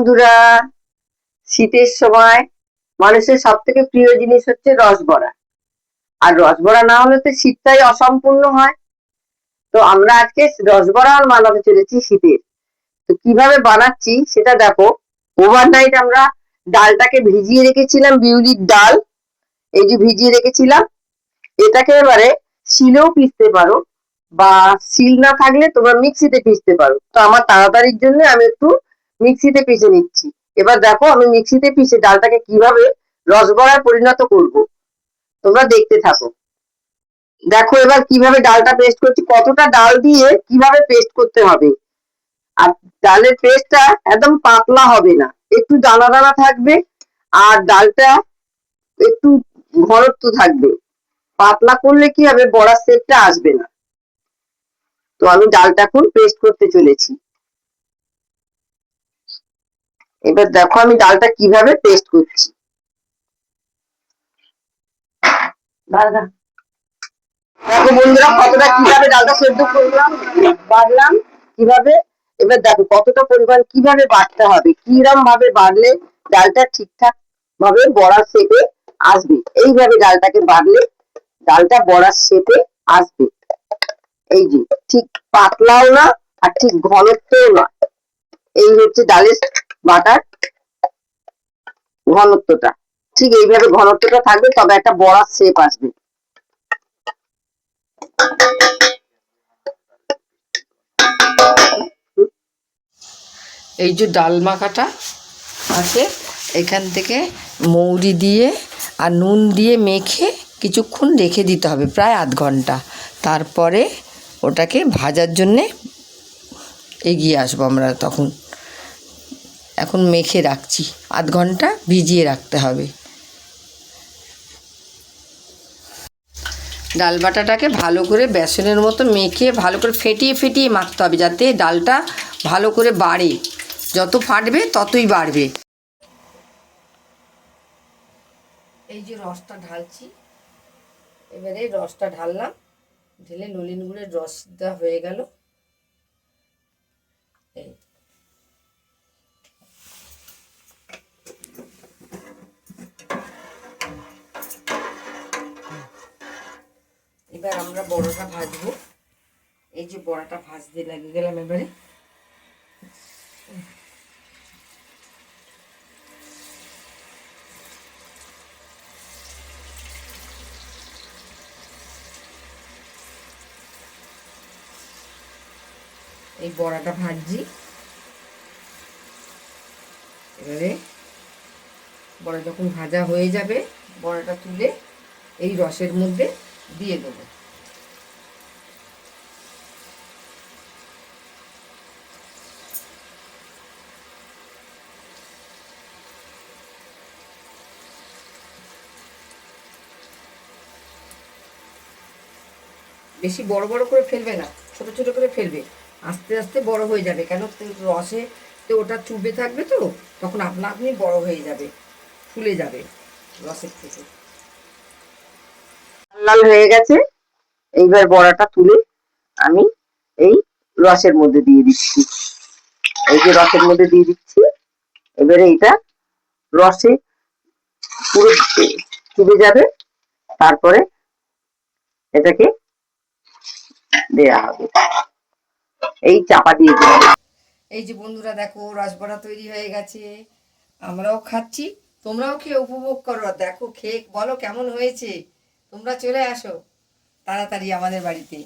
বন্ধুরা, শীতের সময় মানুষের সব থেকে প্রিয় জিনিস হচ্ছে রসবড়া। আর রসবড়া না হলে তো শীতটাই অসম্পূর্ণ হয়। তো আমরা আজকে রসবড়া বানাতে চলেছি শীতের। তো কিভাবে বানাচ্ছি সেটা দেখো। ওভারনাইট আমরা ডালটাকে ভিজিয়ে রেখেছিলাম, বিউলির ডাল। এই যে ভিজিয়ে রেখেছিলাম, এটাকে এবারে শিলেও পিষতে পারো, বা শিল না থাকলে তোমরা মিক্সিতে পিষতে পারো। তো আমার তাড়াতাড়ির জন্য আমি একটু মিক্সিতে পিষে নিচ্ছি। এবার দেখো আমি মিক্সিতে পিষে ডালটাকে কিভাবে রসবড়ায় পরিণত করব, তোমরা দেখতে থাকো। দেখো এবার কিভাবে ডালটা পেস্ট করছি, কতটা ডাল দিয়ে কিভাবে পেস্ট করতে হবে। আর ডালের পেস্টটা একদম পাতলা হবে না, একটু দানা দানা থাকবে। আর ডালটা একটু ঘনত্ব থাকবে। পাতলা করলে কি হবে, বড়ার শেপটা আসবে না। তো আমি ডালটা এখন পেস্ট করতে চলেছি। এবার দেখো আমি ডালটা কিভাবে পেস্ট করছি। দেখো বন্ধুরা, কতটা কিভাবে ডালটা সেদ্ধ করলাম, বাড়লাম কিভাবে। এবার দেখো কতটা পরিমাণ কিভাবে বাড়তে হবে, কিরম ভাবে বাড়লে ডালটা ঠিকঠাক ভাবে বড়ার শেপে আসবে। এইভাবে ডালটাকে বাড়লে ডালটা বড়ার শেপে আসবে। এই যে ঠিক পাতলাও না আর ঠিক ঘনত্বও না, এই হচ্ছে ডালের বাটার ঘনত্বটা। ঠিক এইভাবে ঘনত্বটা থাকবে, তবে একটা বড়ার শেপ আসবে। এই যে ডাল মাখাটা আছে, এখান থেকে মৌরি দিয়ে আর নুন দিয়ে মেখে কিছুক্ষণ রেখে দিতে হবে, প্রায় আধ ঘন্টা। তারপরে ওটাকে ভাজার জন্যে এগিয়ে আসবো আমরা তখন। এখন মেখে রাখছি, আধ ঘন্টা ভিজিয়ে রাখতে হবে। ডাল বাটাটাকে ভালো করে বেসনের মতো মেখে ভালো করে ফেটিয়ে ফেটিয়ে মাখতে হবে, যাতে ডালটা ভালো করে বাড়ে। যত ফাটবে ততই বাড়বে। এই যে রসটা ঢালছি, এবারে রসটা ঢাললাম, ঢেলে নলেন গুড়ের রসটা হয়ে গেল। এই এবার আমরা বড়াটা ভাজবো। এই যে বড়াটা ভাজতে লাগিয়ে গেলাম। এবারে এই বড়াটা ভাজছি। এবারে বড়া যখন ভাজা হয়ে যাবে, বড়াটা তুলে এই রসের মধ্যে দিয়ে দেবো। বেশি বড় বড় করে ফেলবে না, ছোট ছোট করে ফেলবে। আস্তে আস্তে বড় হয়ে যাবে, কেন রসে তো ওটা চুবে থাকবে, তো তখন আপনা আপনি বড় হয়ে যাবে, ফুলে যাবে রসের থেকে। লাল হয়ে গেছে। এইবার বড়াটা তুলে আমি এই রসের মধ্যে দিয়ে দিচ্ছি। এই যে রসের মধ্যে দিয়ে দিচ্ছি। এবারে এটা রসে পুরো চুবে যাবে, তারপরে এটাকে দেয়া হবে। এই চাপা দিয়ে দেবো। এই যে বন্ধুরা দেখো, রসবড়া তৈরি হয়ে গেছে। আমরাও খাচ্ছি, তোমরাও খেয়ে উপভোগ করো। দেখো খেয়ে বলো কেমন হয়েছে। তোমরা চলে আসো তাড়াতাড়ি আমাদের বাড়িতে।